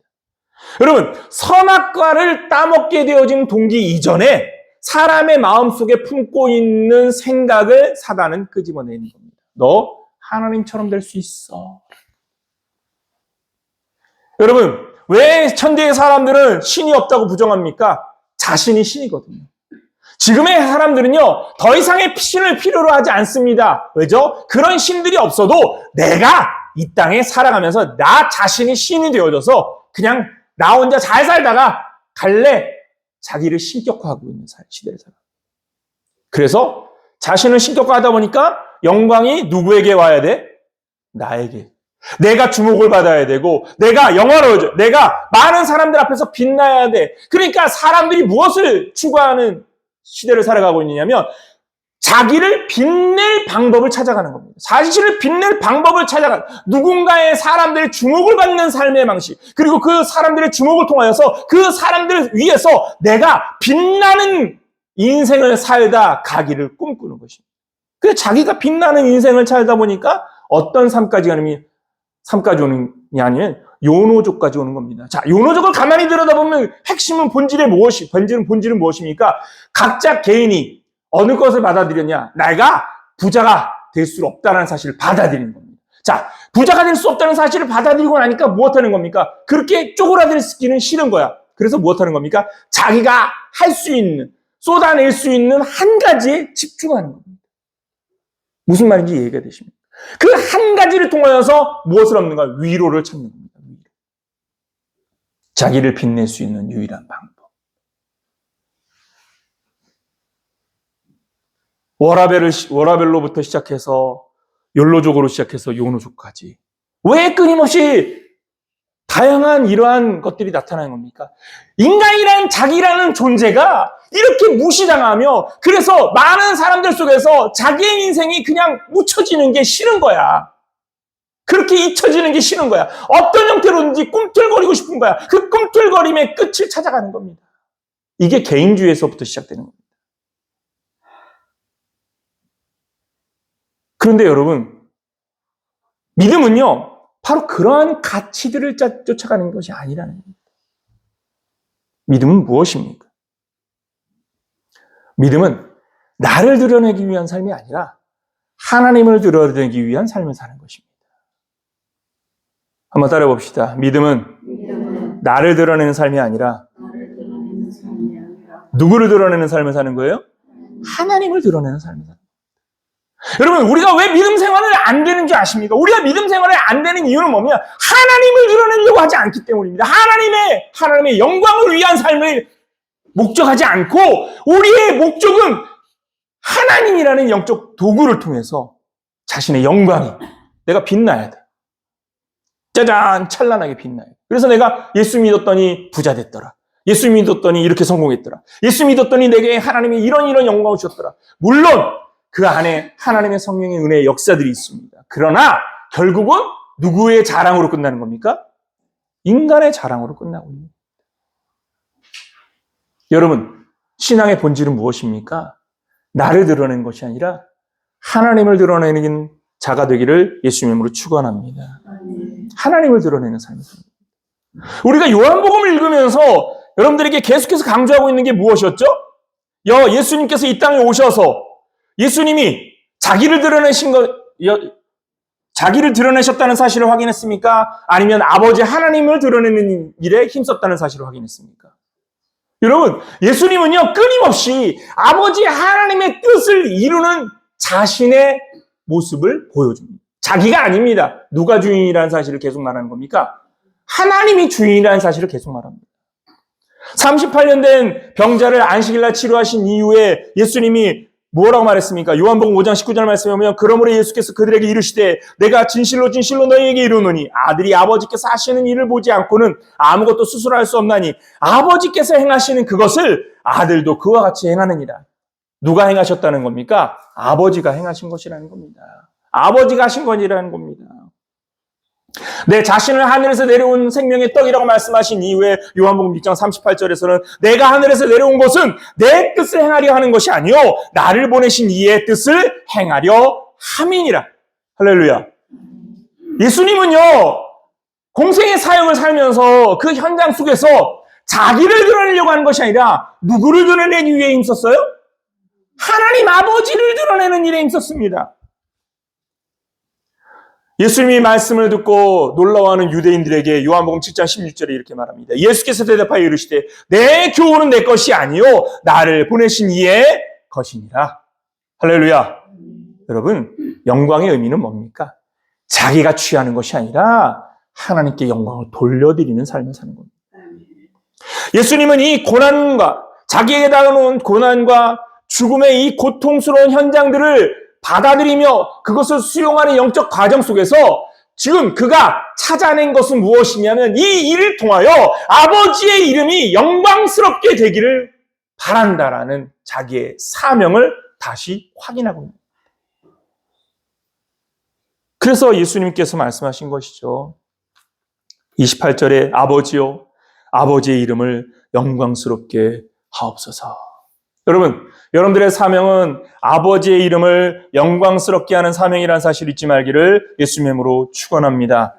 여러분, 선악과를 따먹게 되어진 동기 이전에 사람의 마음속에 품고 있는 생각을 사단은 끄집어내는 겁니다. 너 하나님처럼 될 수 있어. 여러분, 왜 천대의 사람들은 신이 없다고 부정합니까? 자신이 신이거든요. 지금의 사람들은요, 더 이상의 신을 필요로 하지 않습니다. 왜죠? 그런 신들이 없어도 내가 이 땅에 살아가면서 나 자신이 신이 되어져서 그냥 나 혼자 잘 살다가 갈래 자기를 신격화하고 있는 시대를 살아. 그래서 자신을 신격화하다 보니까 영광이 누구에게 와야 돼? 나에게. 내가 주목을 받아야 되고, 내가 영화로워져, 내가 많은 사람들 앞에서 빛나야 돼. 그러니까 사람들이 무엇을 추구하는 시대를 살아가고 있느냐면 자기를 빛낼 방법을 찾아가는 겁니다. 자신을 빛낼 방법을 찾아가는, 누군가의 사람들의 주목을 받는 삶의 방식, 그리고 그 사람들의 주목을 통하여서 그 사람들을 위해서 내가 빛나는 인생을 살다 가기를 꿈꾸는 것입니다. 그래서 자기가 빛나는 인생을 살다 보니까 어떤 삶까지 오느냐 아니면 요노족까지 오는 겁니다. 자, 요노족을 가만히 들여다보면 핵심은 본질은 무엇입니까? 각자 개인이 어느 것을 받아들였냐? 내가 부자가 될 수 없다는 사실을 받아들이는 겁니다. 자, 부자가 될 수 없다는 사실을 받아들이고 나니까 무엇하는 겁니까? 그렇게 쪼그라들기는 싫은 거야. 그래서 무엇하는 겁니까? 자기가 할 수 있는, 쏟아낼 수 있는 한 가지에 집중하는 겁니다. 무슨 말인지 이해가 되십니까? 그 한 가지를 통하여서 무엇을 얻는가? 위로를 찾는 겁니다. 자기를 빛낼 수 있는 유일한 방법. 워라벨로부터 시작해서 욜로족으로 시작해서 요노족까지 왜 끊임없이 다양한 이러한 것들이 나타나는 겁니까? 인간이라는 자기라는 존재가 이렇게 무시당하며 그래서 많은 사람들 속에서 자기의 인생이 그냥 묻혀지는 게 싫은 거야. 그렇게 잊혀지는 게 싫은 거야. 어떤 형태로든지 꿈틀거리고 싶은 거야. 그 꿈틀거림의 끝을 찾아가는 겁니다. 이게 개인주의에서부터 시작되는 겁니다. 그런데 여러분, 믿음은요, 바로 그러한 가치들을 쫓아가는 것이 아니라는 겁니다. 믿음은 무엇입니까? 믿음은 나를 드러내기 위한 삶이 아니라 하나님을 드러내기 위한 삶을 사는 것입니다. 한번 따라해 봅시다. 믿음은 나를 드러내는 삶이 아니라 누구를 드러내는 삶을 사는 거예요? 하나님을 드러내는 삶을 사는 거예요. 여러분, 우리가 왜 믿음 생활을 안 되는 줄 아십니까? 우리가 믿음 생활을 안 되는 이유는 뭐냐? 하나님을 드러내려고 하지 않기 때문입니다. 하나님의 영광을 위한 삶을 목적하지 않고 우리의 목적은 하나님이라는 영적 도구를 통해서 자신의 영광이 내가 빛나야 돼. 짜잔, 찬란하게 빛나요. 그래서 내가 예수 믿었더니 부자 됐더라. 예수 믿었더니 이렇게 성공했더라. 예수 믿었더니 내게 하나님이 이런 영광을 주셨더라. 물론 그 안에 하나님의 성령의 은혜의 역사들이 있습니다. 그러나 결국은 누구의 자랑으로 끝나는 겁니까? 인간의 자랑으로 끝나고 있는 겁니다. 여러분, 신앙의 본질은 무엇입니까? 나를 드러내는 것이 아니라 하나님을 드러내는 자가 되기를 예수님의 이름으로 축원합니다. 하나님을 드러내는 삶을 삽니다. 우리가 요한복음을 읽으면서 여러분들에게 계속해서 강조하고 있는 게 무엇이었죠? 예수님께서 이 땅에 오셔서 예수님이 자기를 드러내셨다는 사실을 확인했습니까? 아니면 아버지 하나님을 드러내는 일에 힘썼다는 사실을 확인했습니까? 여러분, 예수님은요, 끊임없이 아버지 하나님의 뜻을 이루는 자신의 모습을 보여줍니다. 자기가 아닙니다. 누가 주인이라는 사실을 계속 말하는 겁니까? 하나님이 주인이라는 사실을 계속 말합니다. 38년 된 병자를 안식일날 치료하신 이후에 예수님이 뭐라고 말했습니까? 요한복음 5장 19절 말씀에 보면 그러므로 예수께서 그들에게 이르시되 내가 진실로 너희에게 이르노니 아들이 아버지께서 하시는 일을 보지 않고는 아무것도 스스로 할 수 없나니 아버지께서 행하시는 그것을 아들도 그와 같이 행하느니라. 누가 행하셨다는 겁니까? 아버지가 행하신 것이라는 겁니다. 아버지가 하신 것이라는 겁니다. 내 자신을 하늘에서 내려온 생명의 떡이라고 말씀하신 이후에 요한복음 6장 38절에서는 내가 하늘에서 내려온 것은 내 뜻을 행하려 하는 것이 아니요 나를 보내신 이의 뜻을 행하려 함이니라. 할렐루야. 예수님은요, 공생의 사역을 살면서 그 현장 속에서 자기를 드러내려고 하는 것이 아니라 누구를 드러내기 위해 힘썼어요? 하나님 아버지를 드러내는 일에 힘썼습니다. 예수님이 말씀을 듣고 놀라워하는 유대인들에게 요한복음 7장 16절에 이렇게 말합니다. 예수께서 대답하여 이르시되 내 교훈은 내 것이 아니요 나를 보내신 이의 것이니라. 할렐루야. 여러분, 영광의 의미는 뭡니까? 자기가 취하는 것이 아니라 하나님께 영광을 돌려드리는 삶을 사는 겁니다. 예수님은 이 고난과 자기에게 다가오는 고난과 죽음의 이 고통스러운 현장들을 받아들이며 그것을 수용하는 영적 과정 속에서 지금 그가 찾아낸 것은 무엇이냐면 이 일을 통하여 아버지의 이름이 영광스럽게 되기를 바란다라는 자기의 사명을 다시 확인하고 있습니다. 그래서 예수님께서 말씀하신 것이죠. 28절에 아버지요 아버지의 이름을 영광스럽게 하옵소서. 여러분들의 사명은 아버지의 이름을 영광스럽게 하는 사명이라는 사실을 잊지 말기를 예수님의 이름으로 축원합니다.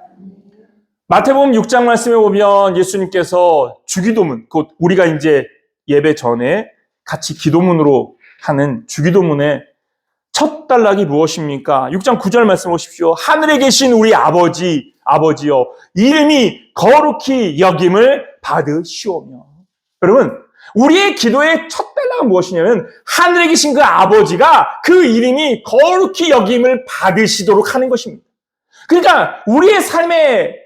마태복음 6장 말씀에 보면 예수님께서 주기도문, 곧 우리가 이제 예배 전에 같이 기도문으로 하는 주기도문의 첫 단락이 무엇입니까? 6장 9절 말씀 보십시오. 하늘에 계신 우리 아버지여 이름이 거룩히 여김을 받으시오며. 여러분, 우리의 기도의 첫 벨라가 무엇이냐면 하늘에 계신 그 아버지가 그 이름이 거룩히 여김을 받으시도록 하는 것입니다. 그러니까 우리의 삶의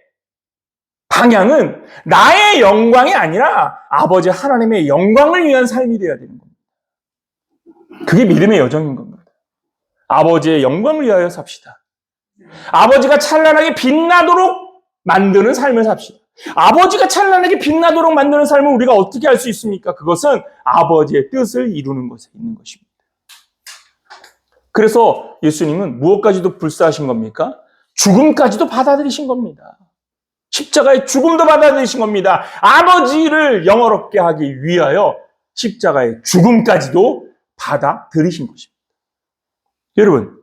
방향은 나의 영광이 아니라 아버지 하나님의 영광을 위한 삶이 되어야 되는 겁니다. 그게 믿음의 여정인 겁니다. 아버지의 영광을 위하여 삽시다. 아버지가 찬란하게 빛나도록 만드는 삶을 삽시다. 아버지가 찬란하게 빛나도록 만드는 삶을 우리가 어떻게 할 수 있습니까? 그것은 아버지의 뜻을 이루는 것에 있는 것입니다. 그래서 예수님은 무엇까지도 불사하신 겁니까? 죽음까지도 받아들이신 겁니다. 십자가의 죽음도 받아들이신 겁니다. 아버지를 영화롭게 하기 위하여 십자가의 죽음까지도 받아들이신 것입니다. 여러분,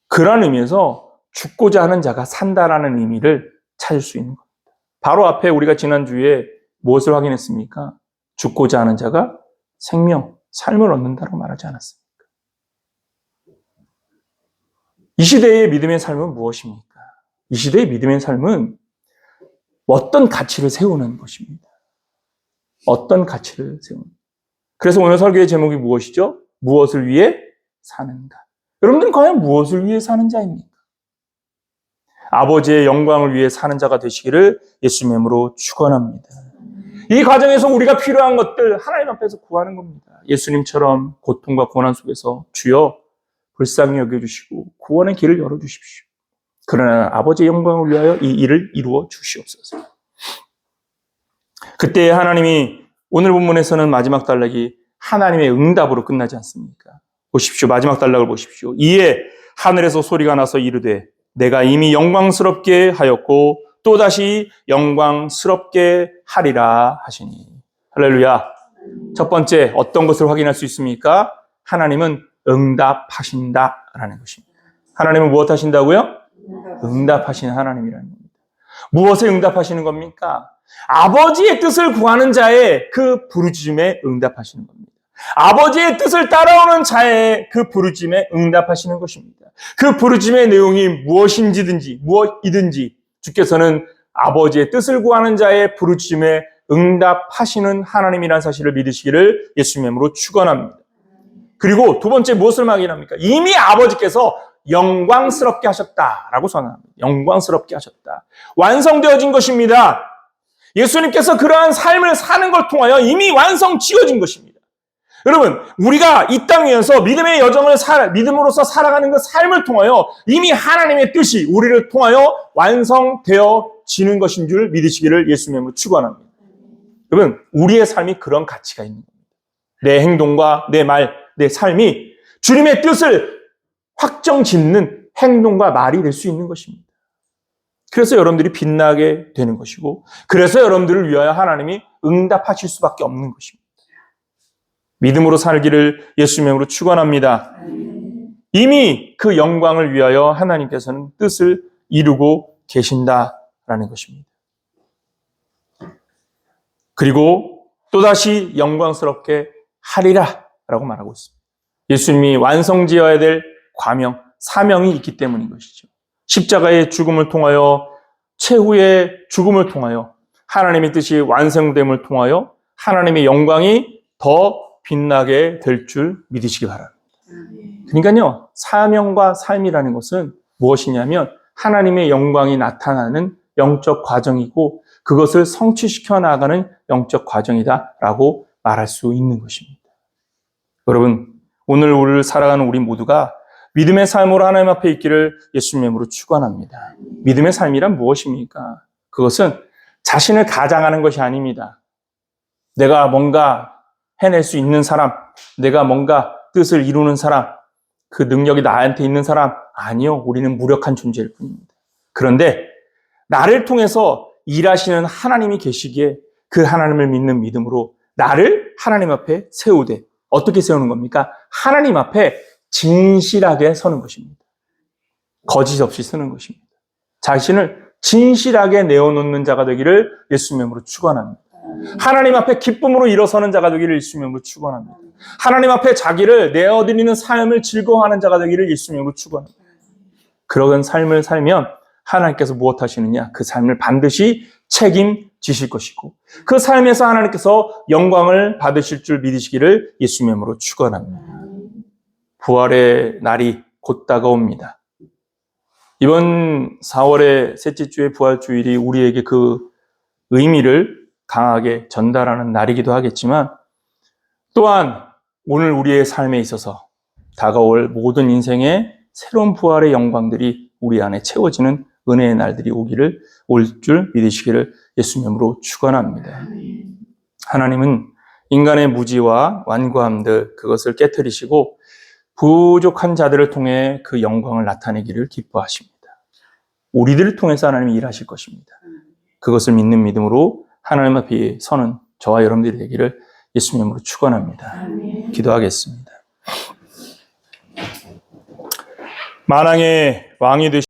그런 의미에서 죽고자 하는 자가 산다라는 의미를 찾을 수 있는 겁니다. 바로 앞에 우리가 지난주에 무엇을 확인했습니까? 죽고자 하는 자가 생명, 삶을 얻는다고 말하지 않았습니까? 이 시대의 믿음의 삶은 무엇입니까? 이 시대의 믿음의 삶은 어떤 가치를 세우는 것입니다. 어떤 가치를 세우는. 그래서 오늘 설교의 제목이 무엇이죠? 무엇을 위해 사는가? 여러분들은 과연 무엇을 위해 사는 자입니까? 아버지의 영광을 위해 사는 자가 되시기를 예수님의 이름으로 축원합니다. 이 과정에서 우리가 필요한 것들 하나님 앞에서 구하는 겁니다. 예수님처럼 고통과 고난 속에서 주여 불쌍히 여겨주시고 구원의 길을 열어주십시오. 그러나 아버지의 영광을 위하여 이 일을 이루어 주시옵소서. 그때 하나님이 오늘 본문에서는 마지막 단락이 하나님의 응답으로 끝나지 않습니까? 보십시오. 마지막 단락을 보십시오. 이에 하늘에서 소리가 나서 이르되 내가 이미 영광스럽게 하였고 또다시 영광스럽게 하리라 하시니. 할렐루야. 첫 번째 어떤 것을 확인할 수 있습니까? 하나님은 응답하신다라는 것입니다. 하나님은 무엇 하신다고요? 응답하시는 하나님이라는 겁니다. 무엇에 응답하시는 겁니까? 아버지의 뜻을 구하는 자의 그 부르짖음에 응답하시는 겁니다. 아버지의 뜻을 따라오는 자의 그 부르짖음에 응답하시는 것입니다. 그 부르짖음의 내용이 무엇이든지 주께서는 아버지의 뜻을 구하는 자의 부르짖음에 응답하시는 하나님이라는 사실을 믿으시기를 예수님의 이름으로 축원합니다. 그리고 두 번째 무엇을 확인합니까? 이미 아버지께서 영광스럽게 하셨다라고 선언합니다. 영광스럽게 하셨다. 완성되어진 것입니다. 예수님께서 그러한 삶을 사는 걸 통하여 이미 완성 지어진 것입니다. 여러분, 우리가 이 땅 위에서 믿음의 여정을 믿음으로써 살아가는 그 삶을 통하여 이미 하나님의 뜻이 우리를 통하여 완성되어지는 것인 줄 믿으시기를 예수님의 이름으로 축원합니다. 여러분, 우리의 삶이 그런 가치가 있는 겁니다. 내 행동과 내 말, 내 삶이 주님의 뜻을 확정짓는 행동과 말이 될 수 있는 것입니다. 그래서 여러분들이 빛나게 되는 것이고, 그래서 여러분들을 위하여 하나님이 응답하실 수밖에 없는 것입니다. 믿음으로 살기를 예수님의 이름으로 축원합니다. 이미 그 영광을 위하여 하나님께서는 뜻을 이루고 계신다라는 것입니다. 그리고 또다시 영광스럽게 하리라라고 말하고 있습니다. 예수님이 완성지어야 될 과명, 사명이 있기 때문인 것이죠. 십자가의 죽음을 통하여, 최후의 죽음을 통하여 하나님의 뜻이 완성됨을 통하여 하나님의 영광이 더 빛나게 될 줄 믿으시기 바랍니다. 그러니까요, 사명과 삶이라는 것은 무엇이냐면 하나님의 영광이 나타나는 영적 과정이고 그것을 성취시켜 나가는 영적 과정이다라고 말할 수 있는 것입니다. 여러분, 오늘 우리를 살아가는 우리 모두가 믿음의 삶으로 하나님 앞에 있기를 예수님의 이름으로 축원합니다. 믿음의 삶이란 무엇입니까? 그것은 자신을 가장하는 것이 아닙니다. 내가 뭔가 해낼 수 있는 사람, 내가 뭔가 뜻을 이루는 사람, 그 능력이 나한테 있는 사람, 아니요. 우리는 무력한 존재일 뿐입니다. 그런데 나를 통해서 일하시는 하나님이 계시기에 그 하나님을 믿는 믿음으로 나를 하나님 앞에 세우되, 어떻게 세우는 겁니까? 하나님 앞에 진실하게 서는 것입니다. 거짓 없이 서는 것입니다. 자신을 진실하게 내어놓는 자가 되기를 예수님의 이름으로 축원합니다. 하나님 앞에 기쁨으로 일어서는 자가 되기를 예수님의 이름으로 축원합니다. 하나님 앞에 자기를 내어드리는 삶을 즐거워하는 자가 되기를 예수님의 이름으로 축원합니다. 그런 삶을 살면 하나님께서 무엇 하시느냐? 그 삶을 반드시 책임지실 것이고 그 삶에서 하나님께서 영광을 받으실 줄 믿으시기를 예수님의 이름으로 축원합니다. 부활의 날이 곧 다가옵니다. 이번 4월의 셋째 주의 부활 주일이 우리에게 그 의미를 강하게 전달하는 날이기도 하겠지만 또한 오늘 우리의 삶에 있어서 다가올 모든 인생의 새로운 부활의 영광들이 우리 안에 채워지는 은혜의 날들이 올 줄 믿으시기를 예수님의 이름으로 축원합니다. 하나님은 인간의 무지와 완고함들 그것을 깨트리시고 부족한 자들을 통해 그 영광을 나타내기를 기뻐하십니다. 우리들을 통해서 하나님이 일하실 것입니다. 그것을 믿는 믿음으로 하나님 앞에 서는 저와 여러분들이 되기를 예수님의 이름으로 축원합니다. 기도하겠습니다. 만왕의 왕이 되시